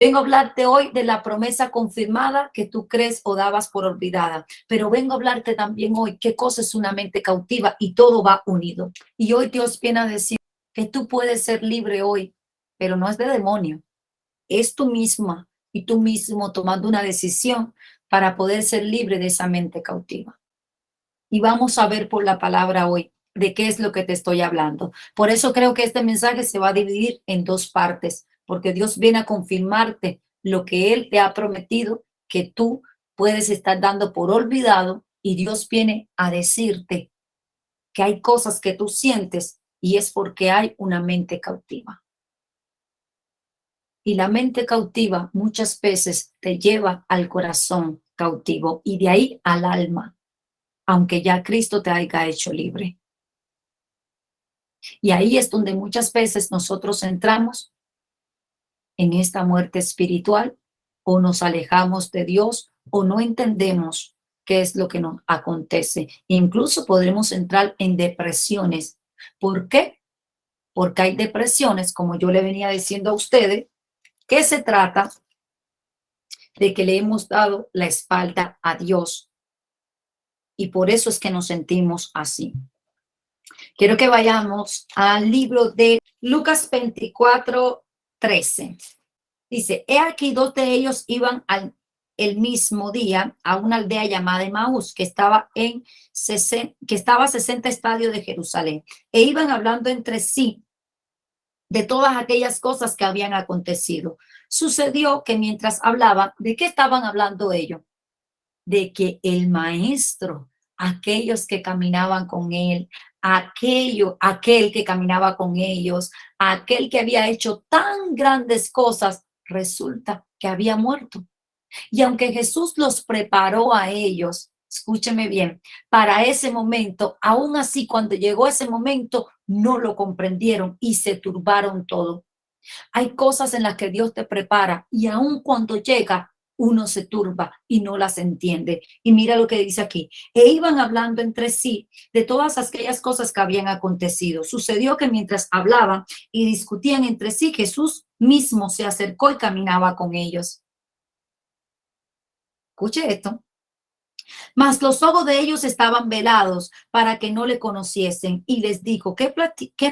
Vengo a hablarte hoy de la promesa confirmada que tú crees o dabas por olvidada, pero vengo a hablarte también hoy qué cosa es una mente cautiva y todo va unido. Y hoy Dios viene a decir que tú puedes ser libre hoy, pero no es de demonio, es tú misma y tú mismo tomando una decisión para poder ser libre de esa mente cautiva. Y vamos a ver por la palabra hoy de qué es lo que te estoy hablando. Por eso creo que este mensaje se va a dividir en dos partes, porque Dios viene a confirmarte lo que Él te ha prometido que tú puedes estar dando por olvidado, y Dios viene a decirte que hay cosas que tú sientes y es porque hay una mente cautiva. Y la mente cautiva muchas veces te lleva al corazón cautivo y de ahí al alma, aunque ya Cristo te haya hecho libre. Y ahí es donde muchas veces nosotros entramos en esta muerte espiritual, o nos alejamos de Dios, o no entendemos qué es lo que nos acontece. Incluso podremos entrar en depresiones. ¿Por qué? Porque hay depresiones, como yo le venía diciendo a ustedes, que se trata de que le hemos dado la espalda a Dios. Y por eso es que nos sentimos así. Quiero que vayamos al libro de Lucas 24:13. Dice, he aquí dos de ellos iban el mismo día a una aldea llamada Emaús, que estaba a 60 estadios de Jerusalén, e iban hablando entre sí de todas aquellas cosas que habían acontecido. Sucedió que mientras hablaban, ¿de qué estaban hablando ellos? De que el maestro, aquellos que caminaban con él, aquel que caminaba con ellos, aquel que había hecho tan grandes cosas, resulta que había muerto. Y aunque Jesús los preparó a ellos, escúcheme bien, para ese momento, aún así cuando llegó ese momento, no lo comprendieron y se turbaron todo. Hay cosas en las que Dios te prepara y aun cuando llega, uno se turba y no las entiende. Y mira lo que dice aquí. E iban hablando entre sí de todas aquellas cosas que habían acontecido. Sucedió que mientras hablaban y discutían entre sí, Jesús mismo se acercó y caminaba con ellos. Escuche esto. Mas los ojos de ellos estaban velados para que no le conociesen, y les dijo, ¿qué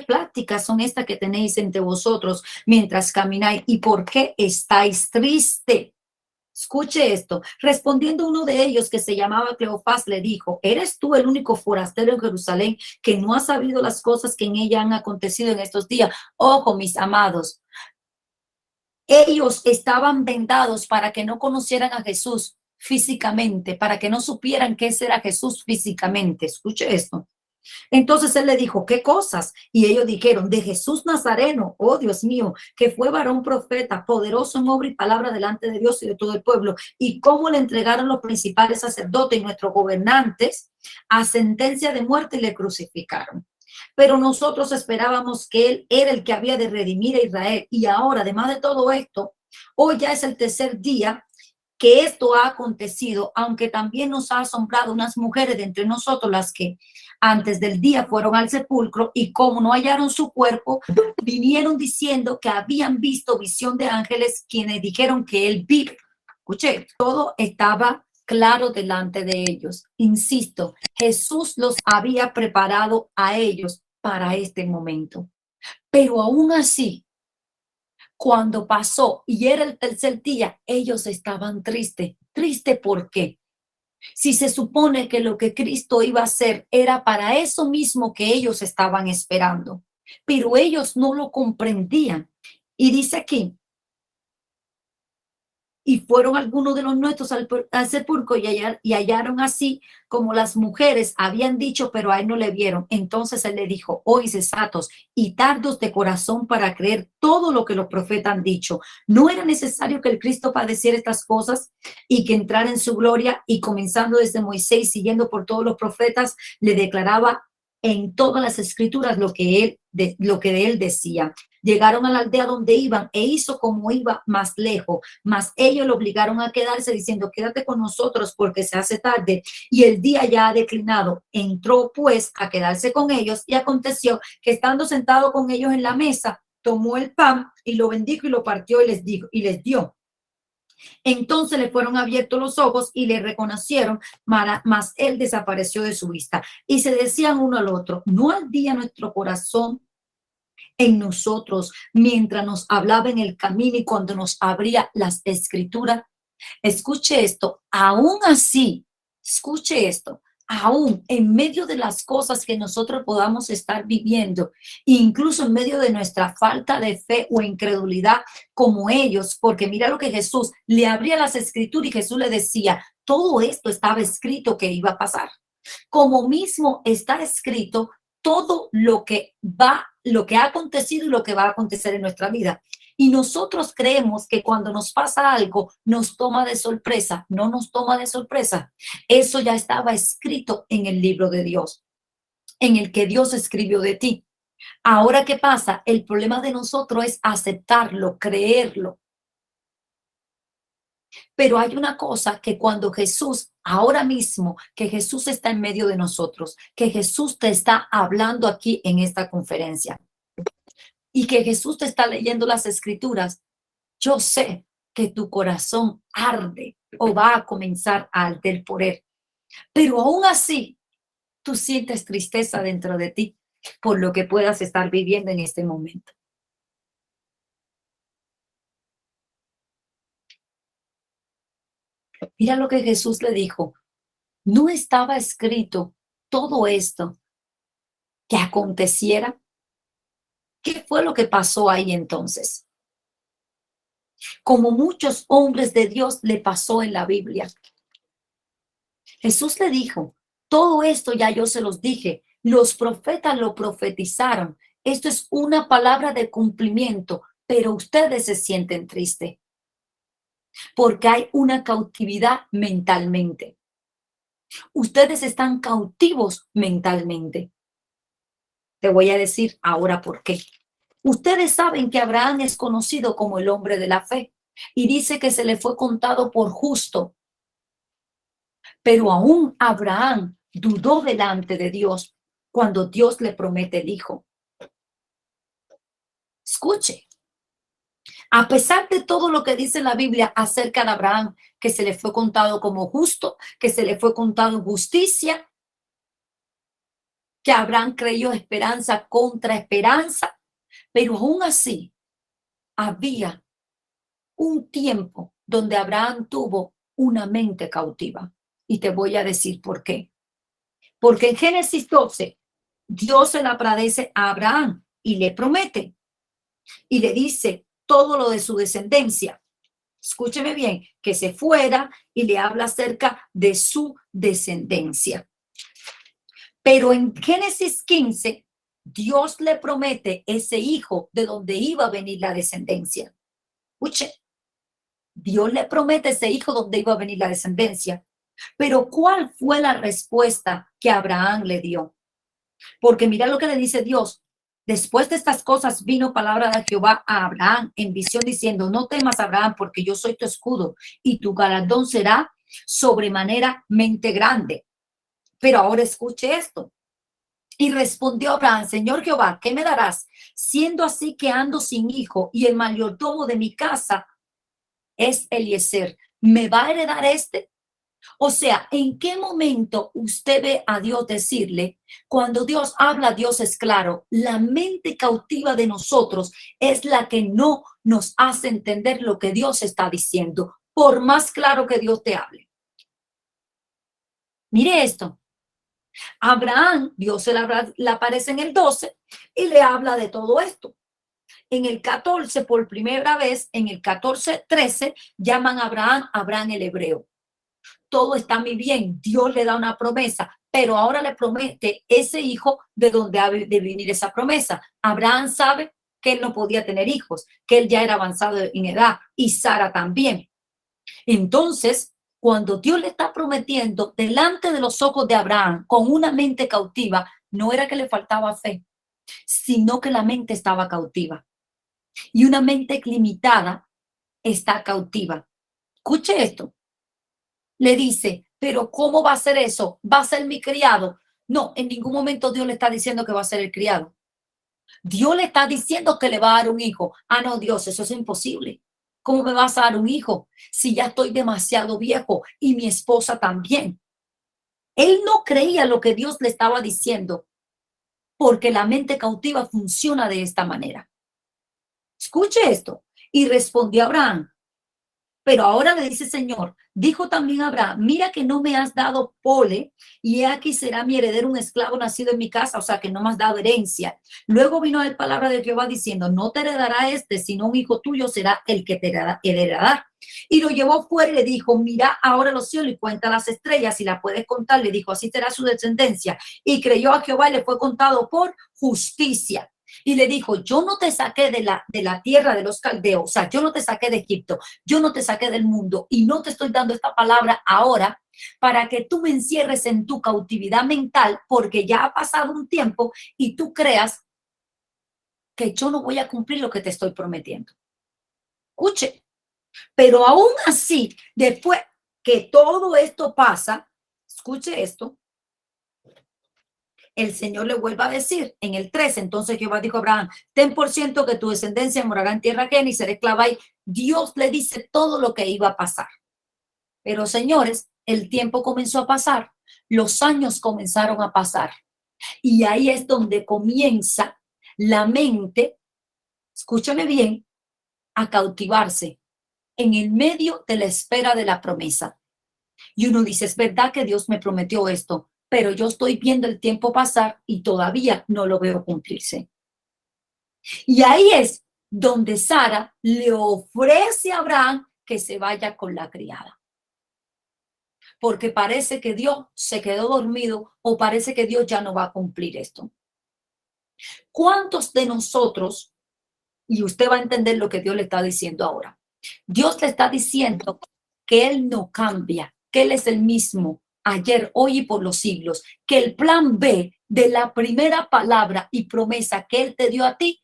pláticas son estas que tenéis entre vosotros mientras camináis? ¿Y por qué estáis triste? Escuche esto. Respondiendo uno de ellos, que se llamaba Cleofás, le dijo, ¿eres tú el único forastero en Jerusalén que no ha sabido las cosas que en ella han acontecido en estos días? Ojo, mis amados, ellos estaban vendados para que no conocieran a Jesús físicamente, para que no supieran qué era Jesús físicamente. Escuche esto. Entonces él le dijo, ¿qué cosas? Y ellos dijeron, de Jesús Nazareno, oh Dios mío, que fue varón profeta, poderoso en obra y palabra delante de Dios y de todo el pueblo, y cómo le entregaron los principales sacerdotes y nuestros gobernantes a sentencia de muerte y le crucificaron. Pero nosotros esperábamos que él era el que había de redimir a Israel. Y ahora, además de todo esto, hoy ya es el tercer día que esto ha acontecido, aunque también nos ha asombrado unas mujeres de entre nosotros, las que antes del día fueron al sepulcro y como no hallaron su cuerpo, vinieron diciendo que habían visto visión de ángeles quienes dijeron que él vive. Escuché, todo estaba claro delante de ellos. Insisto, Jesús los había preparado a ellos para este momento. Pero aún así, cuando pasó y era el tercer día, ellos estaban tristes. ¿Triste por qué? Si se supone que lo que Cristo iba a hacer era para eso mismo que ellos estaban esperando, pero ellos no lo comprendían. Y dice aquí, y fueron algunos de los nuestros al sepulcro y hallaron así como las mujeres habían dicho, pero a él no le vieron. Entonces él le dijo, oís sensatos y tardos de corazón para creer todo lo que los profetas han dicho. ¿No era necesario que el Cristo padeciera estas cosas y que entrara en su gloria? Y comenzando desde Moisés, siguiendo por todos los profetas, le declaraba en todas las escrituras lo que de él decía. Llegaron a la aldea donde iban e hizo como iba más lejos, mas ellos lo obligaron a quedarse diciendo, quédate con nosotros porque se hace tarde y el día ya ha declinado. Entró pues a quedarse con ellos y aconteció que estando sentado con ellos en la mesa, tomó el pan y lo bendijo y lo partió y les dio. Entonces le fueron abiertos los ojos y le reconocieron, mas él desapareció de su vista. Y se decían uno al otro, ¿no ardía nuestro corazón en nosotros mientras nos hablaba en el camino y cuando nos abría las escrituras? Escuche esto, aún así, escuche esto, aún en medio de las cosas que nosotros podamos estar viviendo, incluso en medio de nuestra falta de fe o incredulidad como ellos, porque mira lo que Jesús le abría las escrituras y Jesús le decía, todo esto estaba escrito que iba a pasar. Como mismo está escrito todo lo que ha acontecido y lo que va a acontecer en nuestra vida. Y nosotros creemos que cuando nos pasa algo, nos toma de sorpresa. No nos toma de sorpresa. Eso ya estaba escrito en el libro de Dios, en el que Dios escribió de ti. Ahora, ¿qué pasa? El problema de nosotros es aceptarlo, creerlo. Pero hay una cosa que cuando Jesús, ahora mismo, que Jesús está en medio de nosotros, que Jesús te está hablando aquí en esta conferencia y que Jesús te está leyendo las escrituras, yo sé que tu corazón arde o va a comenzar a arder por él. Pero aún así, tú sientes tristeza dentro de ti por lo que puedas estar viviendo en este momento. Mira lo que Jesús le dijo. ¿No estaba escrito todo esto que aconteciera? ¿Qué fue lo que pasó ahí entonces? Como muchos hombres de Dios le pasó en la Biblia. Jesús le dijo, todo esto ya yo se los dije, los profetas lo profetizaron. Esto es una palabra de cumplimiento, pero ustedes se sienten tristes porque hay una cautividad mentalmente. Ustedes están cautivos mentalmente. Te voy a decir ahora por qué. Ustedes saben que Abraham es conocido como el hombre de la fe y dice que se le fue contado por justo. Pero aún Abraham dudó delante de Dios cuando Dios le promete el hijo. Escuche, a pesar de todo lo que dice la Biblia acerca de Abraham, que se le fue contado como justo, que se le fue contado justicia, que Abraham creyó esperanza contra esperanza, pero aún así había un tiempo donde Abraham tuvo una mente cautiva. Y te voy a decir por qué. Porque en Génesis 12, Dios se le aparece a Abraham y le promete y le dice todo lo de su descendencia. Escúcheme bien, que se fuera y le habla acerca de su descendencia. Pero en Génesis 15, Dios le promete ese hijo de donde iba a venir la descendencia. Escuche, Dios le promete ese hijo donde iba a venir la descendencia. Pero ¿cuál fue la respuesta que Abraham le dio? Porque mira lo que le dice Dios. Después de estas cosas vino palabra de Jehová a Abraham en visión diciendo, no temas, Abraham, porque yo soy tu escudo y tu galardón será sobremanera grande. Pero ahora escuche esto. Y respondió Abraham, Señor Jehová, ¿qué me darás? Siendo así que ando sin hijo y el mayordomo de mi casa es Eliezer, ¿me va a heredar este? O sea, ¿en qué momento usted ve a Dios decirle? Cuando Dios habla, Dios es claro. La mente cautiva de nosotros es la que no nos hace entender lo que Dios está diciendo, por más claro que Dios te hable. Mire esto. Abraham, Dios se le aparece en el 12 y le habla de todo esto. En el 14, por primera vez, en el 14:13, llaman a Abraham el hebreo. Todo está muy bien, Dios le da una promesa, pero ahora le promete ese hijo de donde ha de venir esa promesa. Abraham sabe que él no podía tener hijos, que él ya era avanzado en edad y Sara también. Entonces, cuando Dios le está prometiendo delante de los ojos de Abraham con una mente cautiva, no era que le faltaba fe, sino que la mente estaba cautiva. Y una mente limitada está cautiva. Escuche esto. Le dice, pero ¿cómo va a ser eso? ¿Va a ser mi criado? No, en ningún momento Dios le está diciendo que va a ser el criado. Dios le está diciendo que le va a dar un hijo. Ah, no, Dios, eso es imposible. ¿Cómo me vas a dar un hijo si ya estoy demasiado viejo y mi esposa también? Él no creía lo que Dios le estaba diciendo porque la mente cautiva funciona de esta manera. Escuche esto. Y respondió Abraham, pero ahora le dice Señor, dijo también Abraham, mira que no me has dado pole, y he aquí será mi heredero un esclavo nacido en mi casa, o sea que no me has dado herencia. Luego vino la palabra de Jehová diciendo, no te heredará este, sino un hijo tuyo será el que te heredará. Y lo llevó fuera y le dijo, mira ahora los cielos y cuenta las estrellas, si la puedes contar, le dijo, así será su descendencia. Y creyó a Jehová y le fue contado por justicia. Y le dijo, yo no te saqué de la tierra de los caldeos, o sea, yo no te saqué de Egipto, yo no te saqué del mundo y no te estoy dando esta palabra ahora para que tú me encierres en tu cautividad mental porque ya ha pasado un tiempo y tú creas que yo no voy a cumplir lo que te estoy prometiendo. Escuche, pero aún así, después que todo esto pasa, escuche esto, el Señor le vuelva a decir en el 13, entonces Jehová dijo a Abraham, ten por ciento que tu descendencia morará en tierra ajena y será esclava ahí. Dios le dice todo lo que iba a pasar. Pero señores, el tiempo comenzó a pasar, los años comenzaron a pasar y ahí es donde comienza la mente, escúchame bien, a cautivarse en el medio de la espera de la promesa. Y uno dice, es verdad que Dios me prometió esto, pero yo estoy viendo el tiempo pasar y todavía no lo veo cumplirse. Y ahí es donde Sara le ofrece a Abraham que se vaya con la criada. Porque parece que Dios se quedó dormido o parece que Dios ya no va a cumplir esto. ¿Cuántos de nosotros, y usted va a entender lo que Dios le está diciendo ahora, Dios le está diciendo que Él no cambia, que Él es el mismo ayer, hoy y por los siglos, que el plan B de la primera palabra y promesa que Él te dio a ti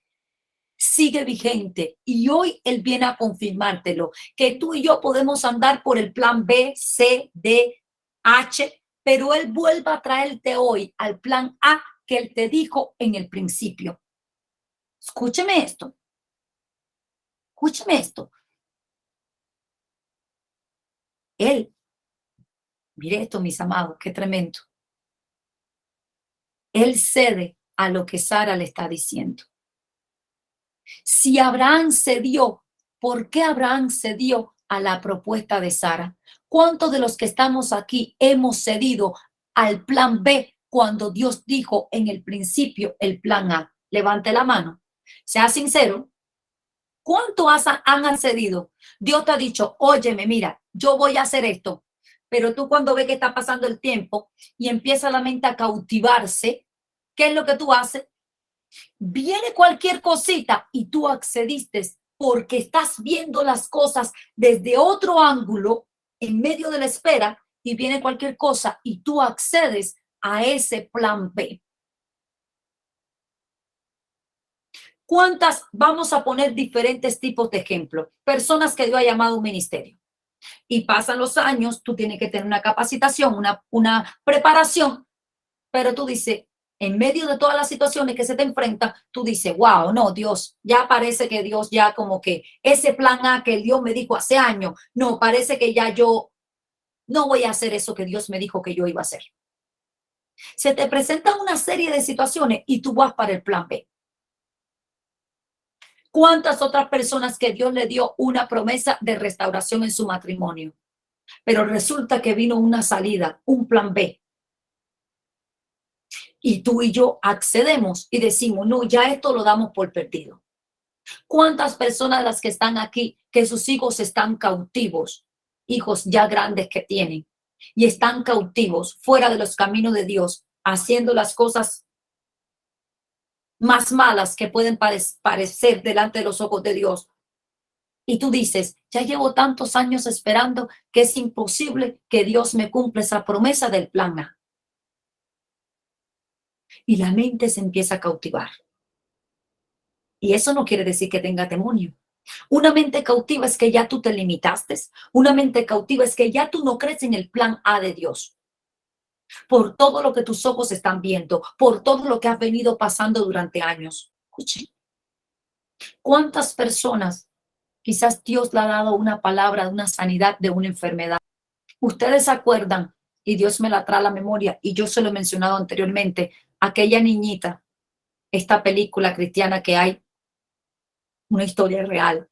sigue vigente y hoy Él viene a confirmártelo, que tú y yo podemos andar por el plan B, C, D, H, pero Él vuelve a traerte hoy al plan A que Él te dijo en el principio. Escúcheme esto, escúcheme esto. Él, mire esto, mis amados, qué tremendo. Él cede a lo que Sara le está diciendo. Si Abraham cedió, ¿por qué Abraham cedió a la propuesta de Sara? ¿Cuántos de los que estamos aquí hemos cedido al plan B cuando Dios dijo en el principio el plan A? Levante la mano. Sea sincero. ¿Cuántos han accedido? Dios te ha dicho, óyeme, mira, yo voy a hacer esto. Pero tú cuando ves que está pasando el tiempo y empieza la mente a cautivarse, ¿qué es lo que tú haces? Viene cualquier cosita y tú accediste porque estás viendo las cosas desde otro ángulo en medio de la espera y viene cualquier cosa y tú accedes a ese plan B. ¿Cuántas? Vamos a poner diferentes tipos de ejemplos. Personas que Dios ha llamado a un ministerio y pasan los años, tú tienes que tener una capacitación, una preparación, pero tú dices, en medio de todas las situaciones que se te enfrentan, tú dices, wow, no, Dios, ya parece que Dios ya como que ese plan A que Dios me dijo hace años, no, parece que ya yo no voy a hacer eso que Dios me dijo que yo iba a hacer. Se te presentan una serie de situaciones y tú vas para el plan B. ¿Cuántas otras personas que Dios le dio una promesa de restauración en su matrimonio? Pero resulta que vino una salida, un plan B. Y tú y yo accedemos y decimos, no, ya esto lo damos por perdido. ¿Cuántas personas de las que están aquí, que sus hijos están cautivos, hijos ya grandes que tienen, y están cautivos fuera de los caminos de Dios, haciendo las cosas más malas que pueden parecer delante de los ojos de Dios? Y tú dices, ya llevo tantos años esperando que es imposible que Dios me cumpla esa promesa del plan A. Y la mente se empieza a cautivar. Y eso no quiere decir que tenga demonio. Una mente cautiva es que ya tú te limitaste. Una mente cautiva es que ya tú no crees en el plan A de Dios. Por todo lo que tus ojos están viendo, por todo lo que has venido pasando durante años. Escuchen, ¿cuántas personas Quizás Dios le ha dado una palabra de una sanidad de una enfermedad. Ustedes se acuerdan, y Dios me la trae a la memoria, y yo se lo he mencionado anteriormente, aquella niñita, esta película cristiana que hay, una historia real,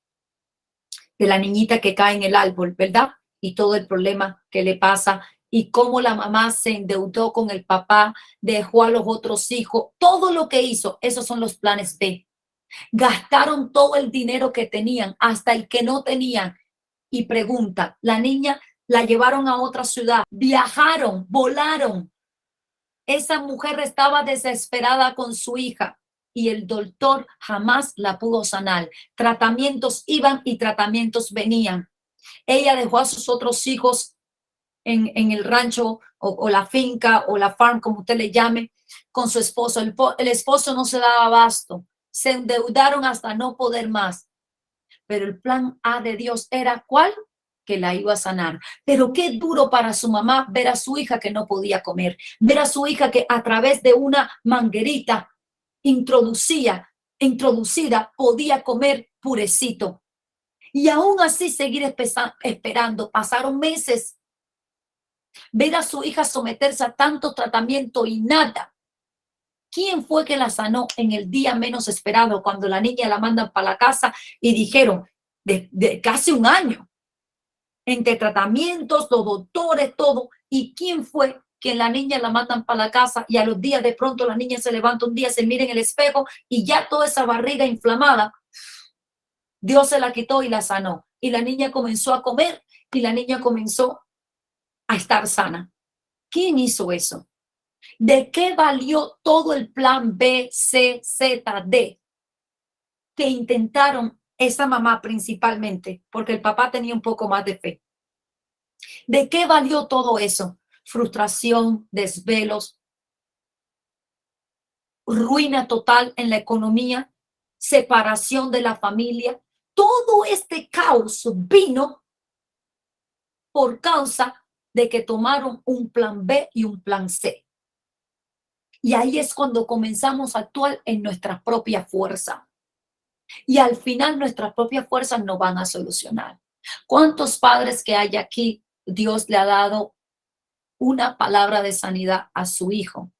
de la niñita que cae en el árbol, ¿verdad? Y todo el problema que le pasa y cómo la mamá se endeudó con el papá, dejó a los otros hijos, todo lo que hizo, esos son los planes B. Gastaron todo el dinero que tenían, hasta el que no tenían. Y pregunta, la niña la llevaron a otra ciudad, viajaron, volaron. Esa mujer estaba desesperada con su hija y el doctor jamás la pudo sanar. Tratamientos iban y tratamientos venían. Ella dejó a sus otros hijos en el rancho o la finca o la farm, como usted le llame, con su esposo. El esposo no se daba abasto. Se endeudaron hasta no poder más. Pero el plan A de Dios era ¿cuál? Que la iba a sanar. Pero qué duro para su mamá ver a su hija que no podía comer, ver a su hija que a través de una manguerita introducida podía comer purecito. Y aún así seguir esperando. Pasaron meses. Ver a su hija someterse a tanto tratamiento y nada. ¿Quién fue que la sanó en el día menos esperado cuando la niña la mandan para la casa y dijeron de casi un año entre tratamientos, los doctores, todo? ¿Y quién fue que la niña la mandan para la casa y a los días de pronto la niña se levanta un día, se mira en el espejo y ya toda esa barriga inflamada, Dios se la quitó y la sanó? Y la niña comenzó a comer y la niña comenzó a estar sana. ¿Quién hizo eso? ¿De qué valió todo el plan B, C, Z, D que intentaron esa mamá principalmente? Porque el papá tenía un poco más de fe. ¿De qué valió todo eso? Frustración, desvelos, ruina total en la economía, separación de la familia. Todo este caos vino por causa de que tomaron un plan B y un plan C. Y ahí es cuando comenzamos a actuar en nuestra propia fuerza. Y al final nuestras propias fuerzas no van a solucionar. ¿Cuántos padres que hay aquí, Dios le ha dado una palabra de sanidad a su hijo?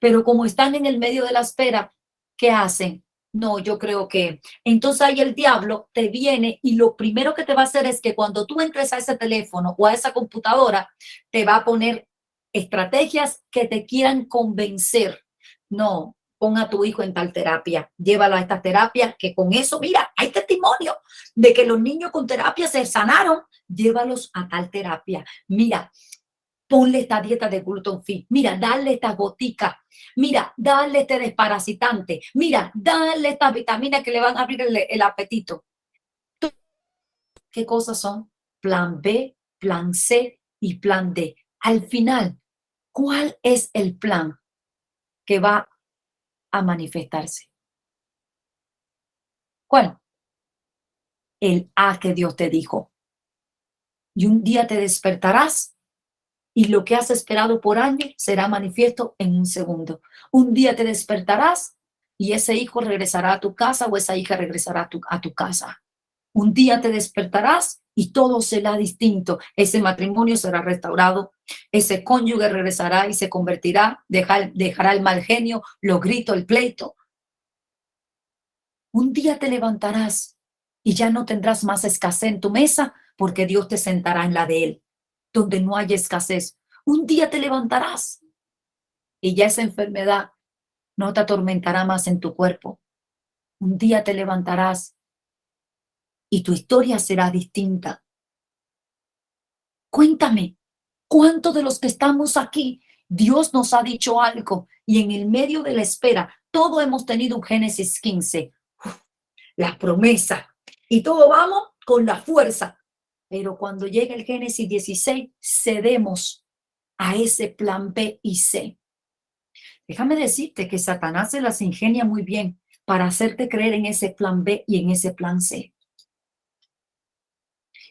Pero como están en el medio de la espera, ¿qué hacen? No, yo creo que entonces ahí el diablo te viene y lo primero que te va a hacer es que cuando tú entres a ese teléfono o a esa computadora, te va a poner estrategias que te quieran convencer. No, pon a tu hijo en tal terapia, llévalo a esta terapia, que con eso, mira, hay testimonio de que los niños con terapia se sanaron, llévalos a tal terapia. Mira, ponle esta dieta de gluten free, mira, dale esta gotica, mira, dale este desparasitante, mira, dale estas vitaminas que le van a abrir el apetito. ¿Qué cosas son? Plan B, plan C y plan D. Al final, ¿cuál es el plan que va a manifestarse? ¿Cuál? El A que Dios te dijo. Y un día te despertarás y lo que has esperado por años será manifiesto en un segundo. Un día te despertarás y ese hijo regresará a tu casa o esa hija regresará a tu casa. Un día te despertarás y todo será distinto. Ese matrimonio será restaurado, ese cónyuge regresará y se convertirá, dejará el mal genio, los gritos, el pleito. Un día te levantarás y ya no tendrás más escasez en tu mesa porque Dios te sentará en la de Él, donde no haya escasez. Un día te levantarás y ya esa enfermedad no te atormentará más en tu cuerpo. Un día te levantarás y tu historia será distinta. Cuéntame, ¿cuántos de los que estamos aquí, Dios nos ha dicho algo y en el medio de la espera, todos hemos tenido un Génesis 15, la promesa, y todo vamos con la fuerza? Pero cuando llega el Génesis 16, cedemos a ese plan B y C. Déjame decirte que Satanás se las ingenia muy bien para hacerte creer en ese plan B y en ese plan C.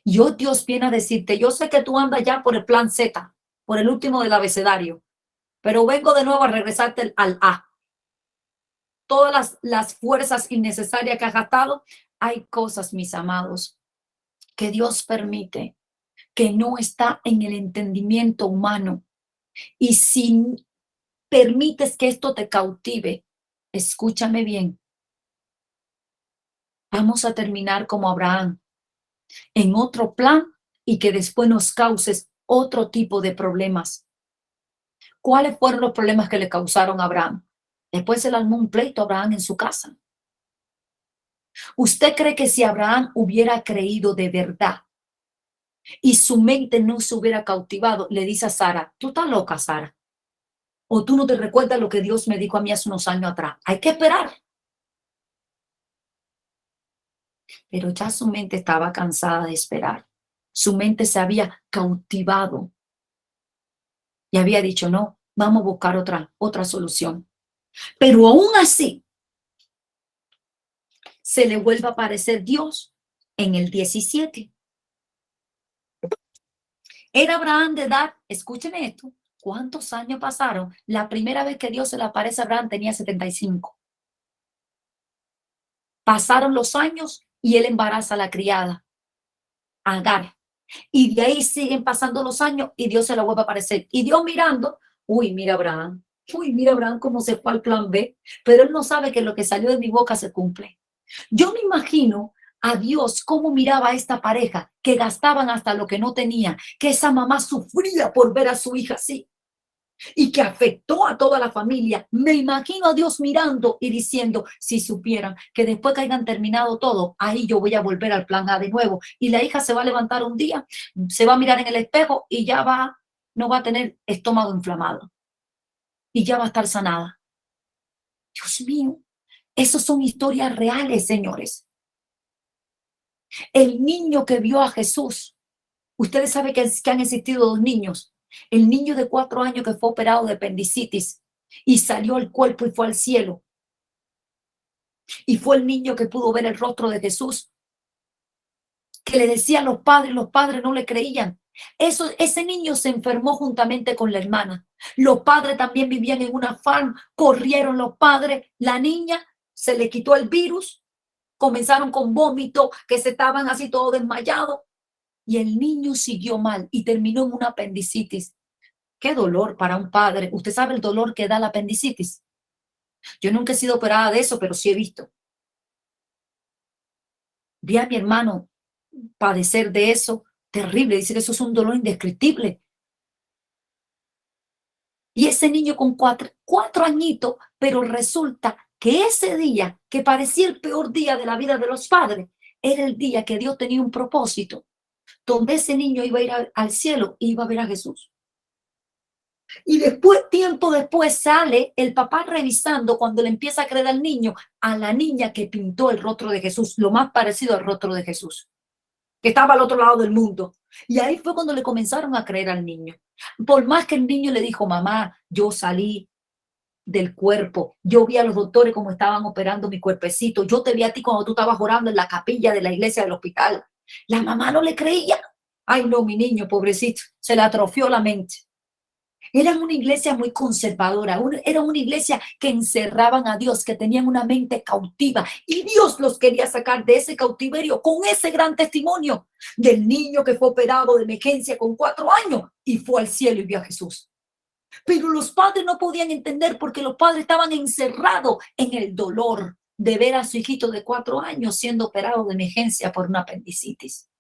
Yo, Dios viene a decirte, yo sé que tú andas ya por el plan Z, por el último del abecedario, pero vengo de nuevo a regresarte al A. todas las fuerzas innecesarias que has gastado. Hay cosas, mis amados, que Dios permite, que no está en el entendimiento humano. Y si permites que esto te cautive, escúchame bien, vamos a terminar como Abraham, en otro plan y que después nos causes otro tipo de problemas. ¿Cuáles fueron los problemas que le causaron a Abraham? Después se le armó un pleito a Abraham en su casa. ¿Usted cree que si Abraham hubiera creído de verdad y su mente no se hubiera cautivado, le dice a Sara, tú estás loca, Sara? ¿O tú no te recuerdas lo que Dios me dijo a mí hace unos años atrás? Hay que esperar. Pero ya su mente estaba cansada de esperar. Su mente se había cautivado y había dicho, no, vamos a buscar otra solución. Pero aún así, se le vuelve a aparecer Dios en el 17. Era Abraham de edad, escuchen esto, ¿cuántos años pasaron? La primera vez que Dios se le aparece a Abraham tenía 75. Pasaron los años y él embaraza a la criada, Agar. Y de ahí siguen pasando los años y Dios se lo vuelve a aparecer. Y Dios mirando, uy, mira Abraham cómo se fue al plan B, pero él no sabe que lo que salió de mi boca se cumple. Yo me imagino a Dios cómo miraba a esta pareja que gastaban hasta lo que no tenía, que esa mamá sufría por ver a su hija así y que afectó a toda la familia. Me imagino a Dios mirando y diciendo, si supieran que después que hayan terminado todo, ahí yo voy a volver al plan A de nuevo. Y la hija se va a levantar un día, se va a mirar en el espejo y no va a tener estómago inflamado y ya va a estar sanada. Dios mío, esos son historias reales, señores. El niño que vio a Jesús, ustedes saben que han existido dos niños. El niño de 4 años que fue operado de apendicitis y salió el cuerpo y fue al cielo. Y fue el niño que pudo ver el rostro de Jesús, que le decía a los padres no le creían. Ese niño se enfermó juntamente con la hermana. Los padres también vivían en una farm, corrieron los padres, la niña se le quitó el virus, comenzaron con vómito, que se estaban así todos desmayados. Y el niño siguió mal y terminó en una apendicitis. Qué dolor para un padre. ¿Usted sabe el dolor que da la apendicitis? Yo nunca he sido operada de eso, pero sí he visto. Vi a mi hermano padecer de eso. Terrible. Dice que eso es un dolor indescriptible. Y ese niño con cuatro añitos, pero resulta que ese día, que parecía el peor día de la vida de los padres, era el día que Dios tenía un propósito, donde ese niño iba a ir al cielo y iba a ver a Jesús. Y después, tiempo después, sale el papá revisando cuando le empieza a creer al niño, a la niña que pintó el rostro de Jesús, lo más parecido al rostro de Jesús, que estaba al otro lado del mundo. Y ahí fue cuando le comenzaron a creer al niño. Por más que el niño le dijo, mamá, yo salí del cuerpo, yo vi a los doctores cómo estaban operando mi cuerpecito, yo te vi a ti cuando tú estabas orando en la capilla de la iglesia del hospital. La mamá no le creía. Ay, no, mi niño, pobrecito, se le atrofió la mente. Era una iglesia muy conservadora, era una iglesia que encerraban a Dios, que tenían una mente cautiva y Dios los quería sacar de ese cautiverio con ese gran testimonio del niño que fue operado de emergencia con 4 años y fue al cielo y vio a Jesús. Pero los padres no podían entender porque los padres estaban encerrados en el dolor de ver a su hijito de 4 años siendo operado de emergencia por una apendicitis.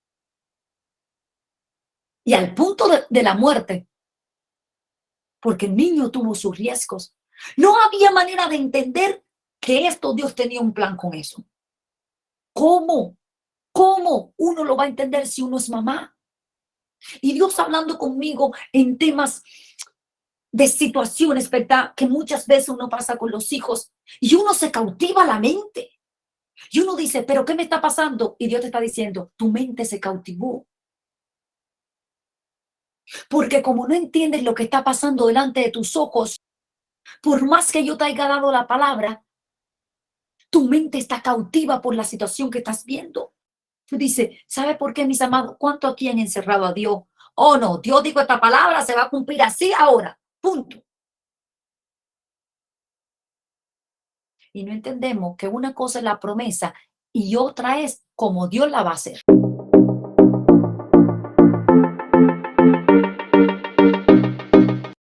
Y al punto de la muerte, porque el niño tuvo sus riesgos. No había manera de entender que Dios tenía un plan con eso. ¿Cómo? ¿Cómo uno lo va a entender si uno es mamá? Y Dios hablando conmigo en temas de situaciones, ¿verdad? Que muchas veces uno pasa con los hijos y uno se cautiva la mente. Y uno dice, ¿pero qué me está pasando? Y Dios te está diciendo, tu mente se cautivó. Porque como no entiendes lo que está pasando delante de tus ojos, por más que yo te haya dado la palabra, tu mente está cautiva por la situación que estás viendo. Tú dices, ¿sabe por qué, mis amados? ¿Cuánto aquí han encerrado a Dios? Oh, no, Dios dijo esta palabra, se va a cumplir así ahora. Punto. y no entendemos que una cosa es la promesa y otra es como Dios la va a hacer.